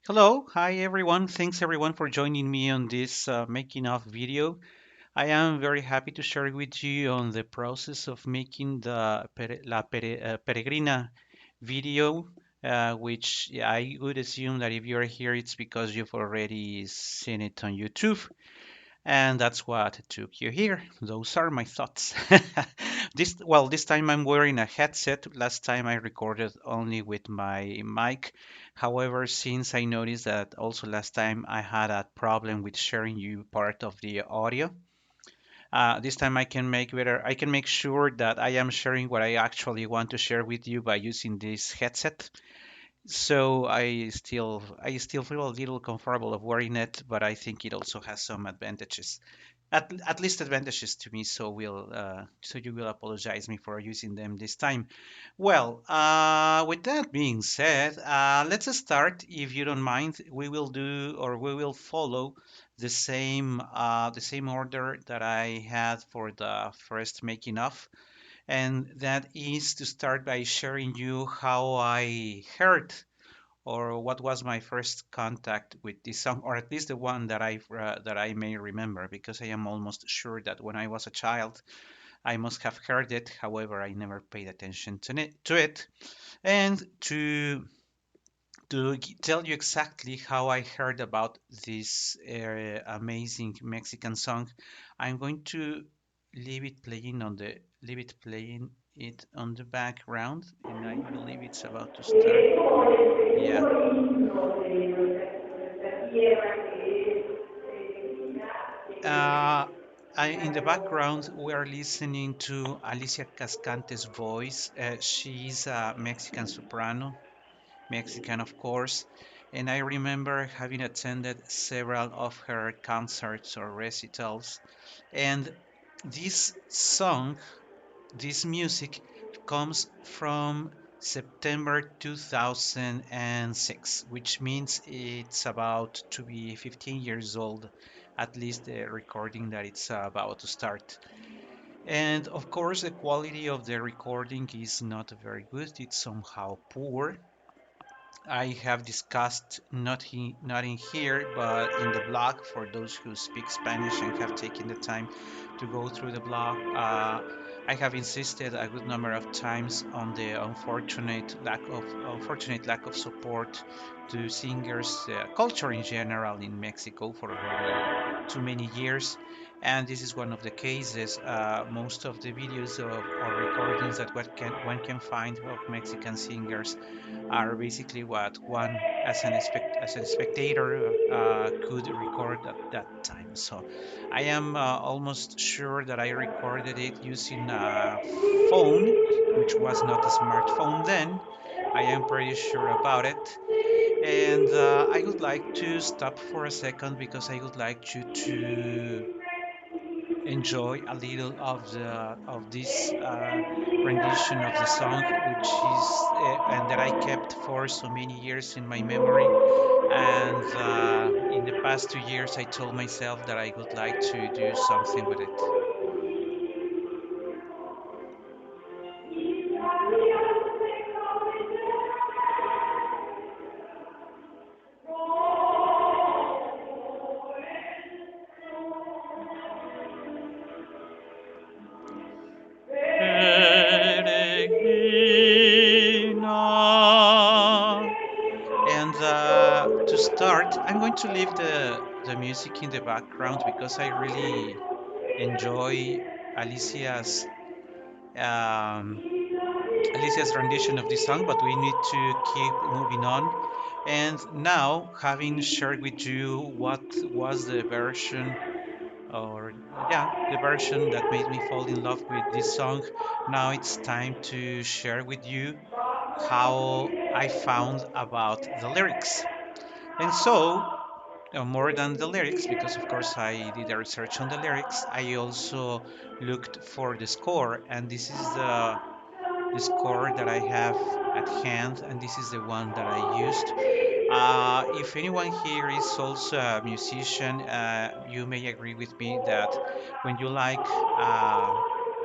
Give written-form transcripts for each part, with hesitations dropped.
Hello, hi everyone. Thanks everyone for joining me on this making of video. I am very happy to share with you on the process of making the Peregrina video, which I would assume that if you're here, it's because you've already seen it on YouTube. And that's what took you here. Those are my thoughts. This time I'm wearing a headset. Last time I recorded only with my mic. However, since I noticed that also last time I had a problem with sharing you part of the audio, this time I can make better. I can make sure that I am sharing what I actually want to share with you by using this headset. So I still feel a little comfortable of wearing it, but I think it also has some advantages, at least advantages to me. So you will apologize me for using them this time. Well, with that being said, let's start. If you don't mind, we will do or we will follow the same order that I had for the first making of, and that is to start by sharing you how I heard or what was my first contact with this song, or at least the one that I may remember, because I am almost sure that when I was a child, I must have heard it. However, I never paid attention to it. And to tell you exactly how I heard about this amazing Mexican song, I'm going to leave it playing it on the background, and I believe it's about to start. Yeah. Uh, in the background, we are listening to Alicia Cascante's voice. She's a Mexican soprano, Mexican, of course, and I remember having attended several of her concerts or recitals. And this song, this music, comes from September 2006, which means it's about to be 15 years old, at least the recording that it's about to start. And of course, the quality of the recording is not very good, it's somehow poor. I have discussed not in here, but in the blog for those who speak Spanish and have taken the time to go through the blog. I have insisted a good number of times on the unfortunate lack of support to singers, culture in general in Mexico for already too many years. And this is one of the cases. Most of the videos or recordings that one can find of Mexican singers are basically what one as a spectator could record at that time. So I am almost sure that I recorded it using a phone, which was not a smartphone then. I am pretty sure about it. And I would like to stop for a second because I would like you to enjoy a little of this rendition of the song, which is and that I kept for so many years in my memory. And in the past 2 years, I told myself that I would like to do something with it. Peregrina. And to start, I'm going to leave the music in the background because I really enjoy Alicia's um, Alicia's rendition of this song, but we need to keep moving on. And now, having shared with you what was the version, or yeah, the version that made me fall in love with this song, now it's time to share with you how I found about the lyrics. And so, more than the lyrics, because of course I did a research on the lyrics, I also looked for the score, and this is the score that I have at hand, and this is the one that I used. If anyone here is also a musician, you may agree with me that when you like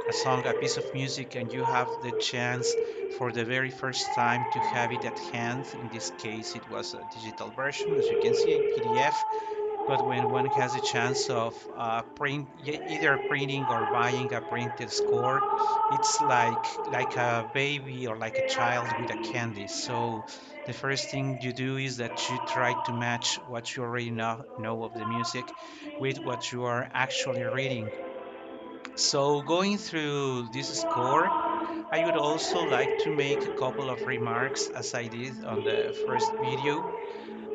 a song, a piece of music, and you have the chance for the very first time to have it at hand. In this case, it was a digital version, as you can see, a PDF. But when one has a chance of either printing or buying a printed score, it's like a baby or like a child with a candy. So the first thing you do is that you try to match what you already know of the music with what you are actually reading. So going through this score, I would also like to make a couple of remarks as I did on the first video.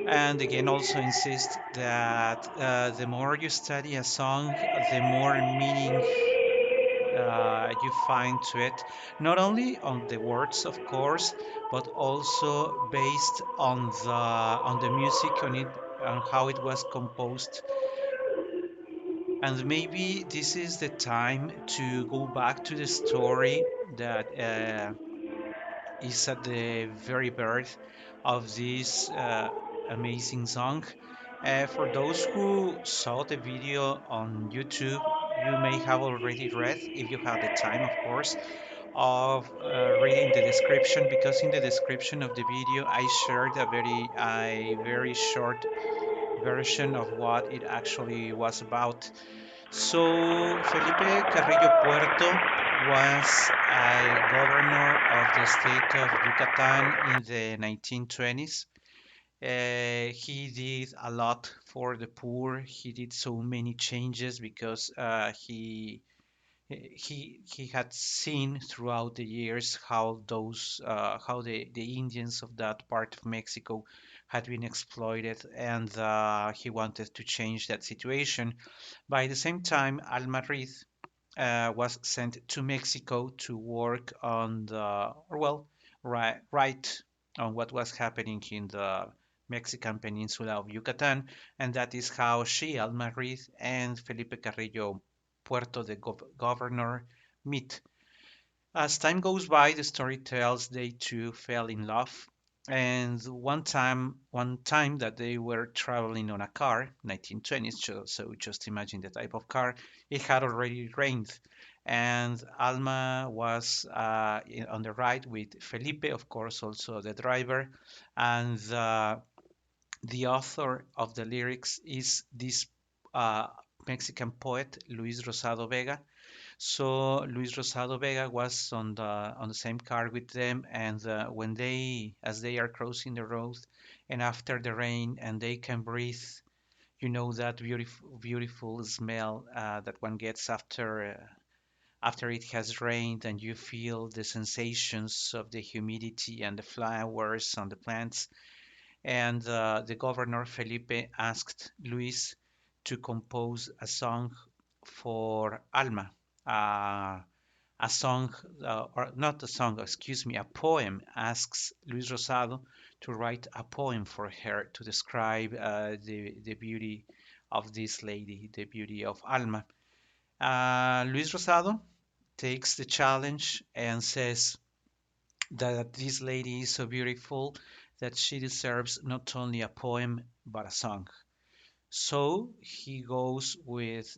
And again, also insist that the more you study a song, the more meaning you find to it, not only on the words, of course, but also based on the music, on it, on how it was composed. And maybe this is the time to go back to the story that is at the very birth of this amazing song. For those who saw the video on YouTube, you may have already read, if you have the time, of course, of reading the description, because in the description of the video, I shared a very short version of what it actually was about. So Felipe Carrillo Puerto was a governor of the state of Yucatan in the 1920s. He did a lot for the poor. He did so many changes because he had seen throughout the years how the Indians of that part of Mexico had been exploited, and he wanted to change that situation. By the same time, Alma Reed was sent to Mexico to work on right on what was happening in the Mexican peninsula of Yucatan, and that is how she, Alma Reed, and Felipe Carrillo Puerto, the governor, meet. As time goes by, the story tells they two fell in love. And one time that they were traveling on a car, 1920s, so just imagine the type of car, it had already rained. And Alma was on the ride with Felipe, of course, also the driver. And the author of the lyrics is this uh, Mexican poet, Luis Rosado Vega. So Luis Rosado Vega was on the same car with them, and as they are crossing the road, and after the rain, and they can breathe, that beautiful smell that one gets after it has rained, and you feel the sensations of the humidity and the flowers on the plants. And the governor Felipe asked Luis to compose a song for Alma. Uh, a song, or not a song, excuse me, a poem, asks Luis Rosado to write a poem for her to describe the beauty of this lady, the beauty of Alma. Luis Rosado takes the challenge and says that this lady is so beautiful that she deserves not only a poem but a song. So he goes with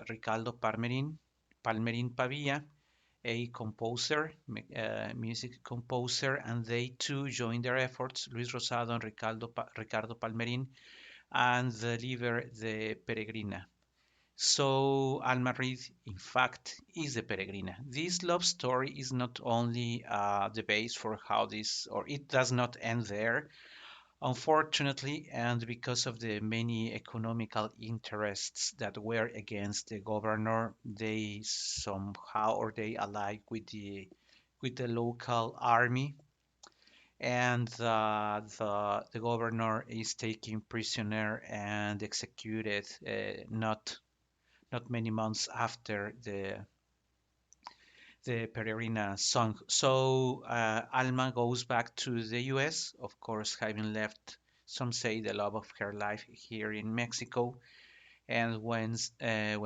Ricardo Palmerin Pavia, a composer, music composer, and they too join their efforts, Luis Rosado and Ricardo Palmerin, and deliver the Peregrina. So Alma Reed, in fact, is the Peregrina. This love story is not only the base for how this, or it does not end there, unfortunately, and because of the many economical interests that were against the governor, they somehow or they allied with the local army, and the governor is taken prisoner and executed not many months after the Peregrina song. So Alma goes back to the US, of course, having left, some say, the love of her life here in Mexico. And when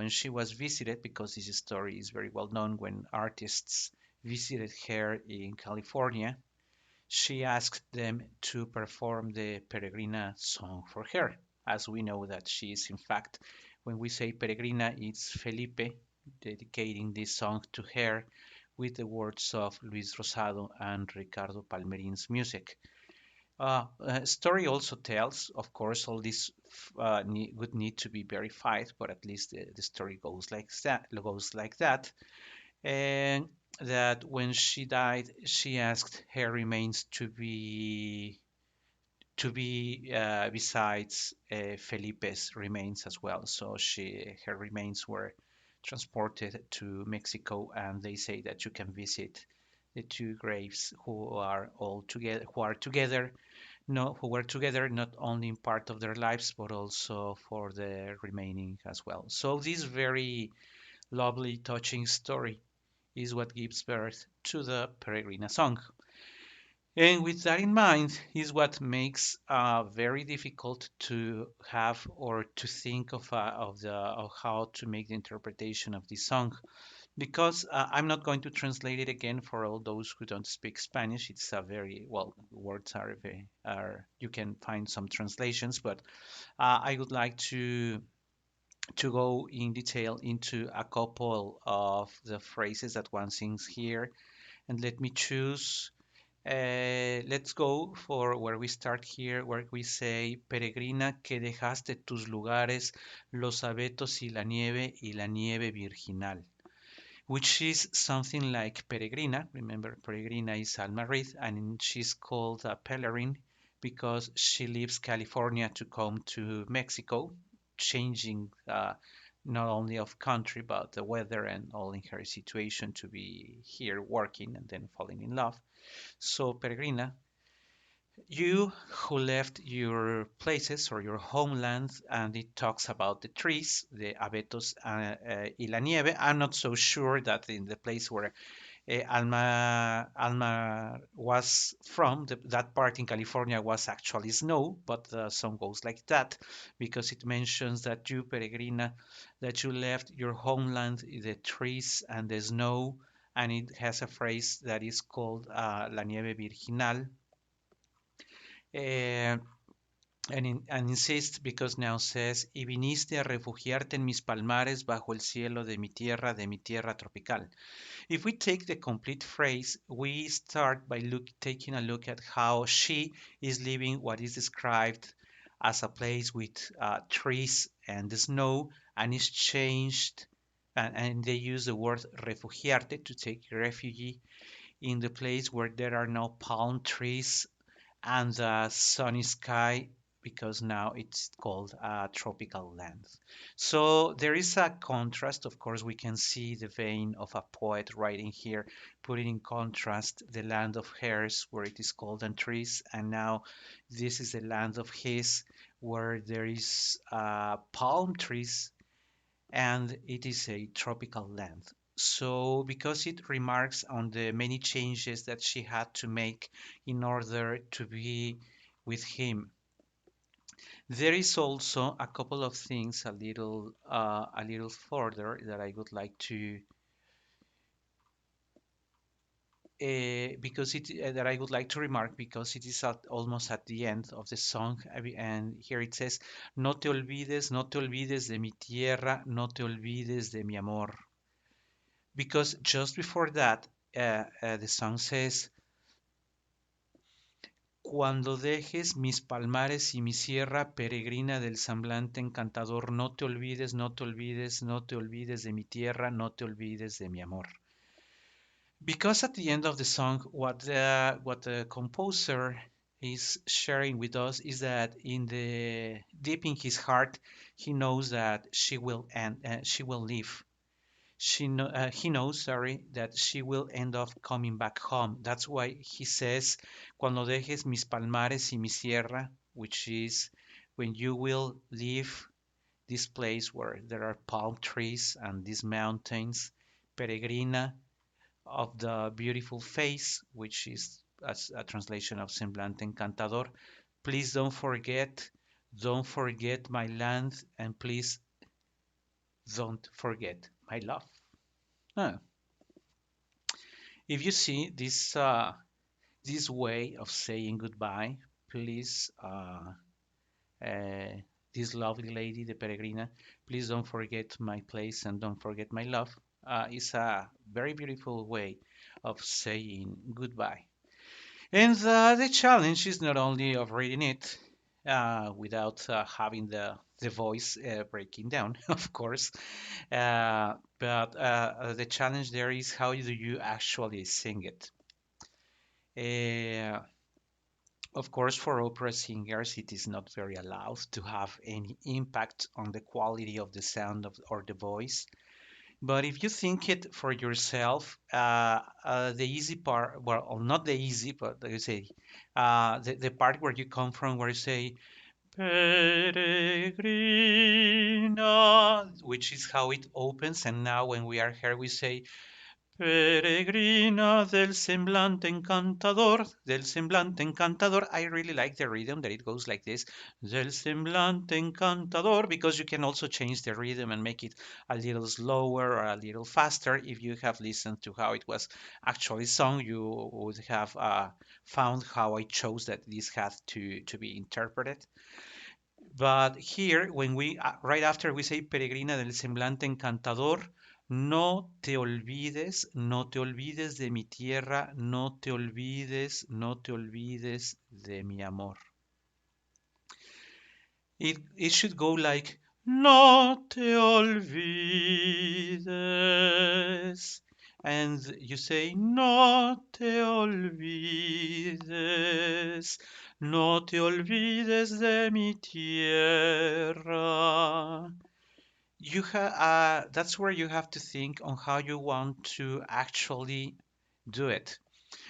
she was visited, because this story is very well known, when artists visited her in California, she asked them to perform the Peregrina song for her. As we know that she is, in fact, when we say Peregrina, it's Felipe, dedicating this song to her with the words of Luis Rosado and Ricardo Palmerin's music. Story also tells, of course, all this would need to be verified, but at least the story goes like that. Goes like that, and that when she died, she asked her remains to be besides Felipe's remains as well. So her remains were transported to Mexico, and they say that you can visit the two graves who are together, no, who were together not only in part of their lives but also for the remaining as well. So this very lovely, touching story is what gives birth to the Peregrina song. And with that in mind is what makes very difficult to have or to think of how to make the interpretation of this song, because I'm not going to translate it again for all those who don't speak Spanish. It's a very well, words are you can find some translations, but I would like to go in detail into a couple of the phrases that one sings here, and let me choose. Let's go for where we start here, where we say, Peregrina, que dejaste tus lugares, los abetos y la nieve virginal, which is something like Peregrina. Remember, Peregrina is Alma Reed, and she's called a Pellerin because she leaves California to come to Mexico, changing not only of country but the weather and all in her situation to be here working and then falling in love. So, Peregrina, you who left your places or your homeland, and it talks about the trees, the abetos y la nieve. I'm not so sure that in the place where Alma was from, that part in California was actually snow, but the song goes like that because it mentions that you, Peregrina, that you left your homeland, the trees and the snow, and it has a phrase that is called La Nieve Virginal. Uh, and insists because now says, y viniste a refugiarte en mis palmares bajo el cielo de mi tierra tropical. If we take the complete phrase, we start by taking a look at how she is living what is described as a place with trees and snow, and is changed, and they use the word refugiarte to take refugee in the place where there are no palm trees and the sunny sky, because now it's called a tropical land. So there is a contrast. Of course, we can see the vein of a poet writing here, putting in contrast the land of hers, where it is cold and trees, and now this is the land of his, where there is palm trees and it is a tropical land. So, because it remarks on the many changes that she had to make in order to be with him, there is also a couple of things a little further that I would like to because it that I would like to remark because it is almost at the end of the song, and here it says, no te olvides, no te olvides de mi tierra, no te olvides de mi amor. Because just before that, the song says, cuando dejes mis palmares y mi sierra peregrina del semblante encantador, no te olvides, no te olvides, no te olvides de mi tierra, no te olvides de mi amor. Because at the end of the song, what the composer is sharing with us is that deep in his heart, he knows that she will leave. He knows, sorry, that she will end up coming back home. That's why he says, cuando dejes mis palmares y mi sierra, which is when you will leave this place where there are palm trees and these mountains, peregrina, of the beautiful face, which is as a translation of semblante encantador. Please don't forget my land, and please don't forget my love. Huh. If you see this way of saying goodbye, please uh, this lovely lady, the Peregrina. Please don't forget my place and don't forget my love. Is a very beautiful way of saying goodbye. And the challenge is not only of reading it without having the voice breaking down, of course, but the challenge there is how do you actually sing it? Uh, of course, for opera singers, it is not very allowed to have any impact on the quality of the sound of, or the voice. But if you think it for yourself, the easy part, well, not the easy, but you say, the part where you come from, where you say, Peregrina, which is how it opens. And now when we are here, we say, Peregrina del semblante encantador. I really like the rhythm that it goes like this, del semblante encantador, because you can also change the rhythm and make it a little slower or a little faster. If you have listened to how it was actually sung, you would have found how I chose that this had to be interpreted. But here, when we, right after we say Peregrina del semblante encantador, no te olvides, no te olvides de mi tierra, no te olvides, no te olvides de mi amor. It should go like, no te olvides. And you say, no te olvides, no te olvides de mi tierra. That's where you have to think on how you want to actually do it.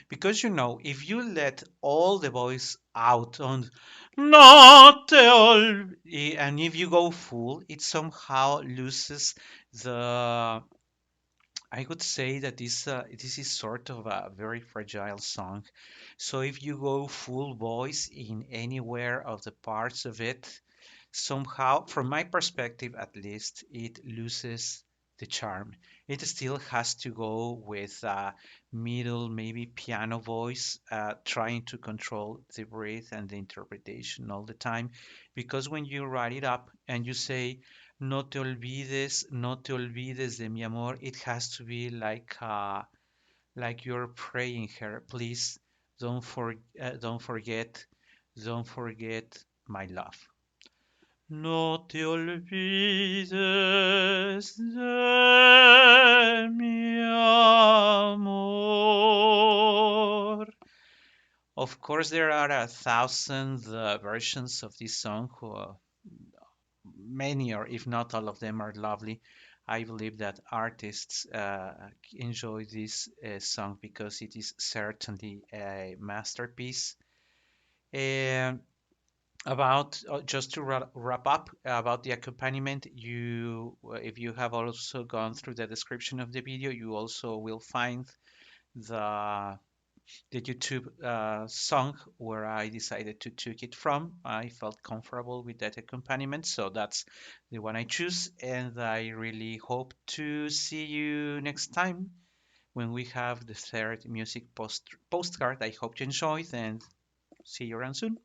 Because if you let all the voice out on not all, and if you go full, it somehow loses the. I would say that this is sort of a very fragile song. So if you go full voice in anywhere of the parts of it, somehow, from my perspective at least, it loses the charm. It still has to go with a middle, maybe piano voice, trying to control the breath and the interpretation all the time. Because when you write it up and you say, no te olvides, no te olvides de mi amor, it has to be like you're praying her, please don't forget, don't forget my love. No te olvides de mi amor. Of course, there are 1,000 versions of this song. Many, or if not all of them, are lovely. I believe that artists enjoy this song because it is certainly a masterpiece. Um, about just to wrap up about the accompaniment, you if you have also gone through the description of the video, you also will find the the YouTube song where I decided to take it from. I felt comfortable with that accompaniment, so that's the one I choose, and I really hope to see you next time when we have the third music postcard. I hope you enjoyed, and see you around soon.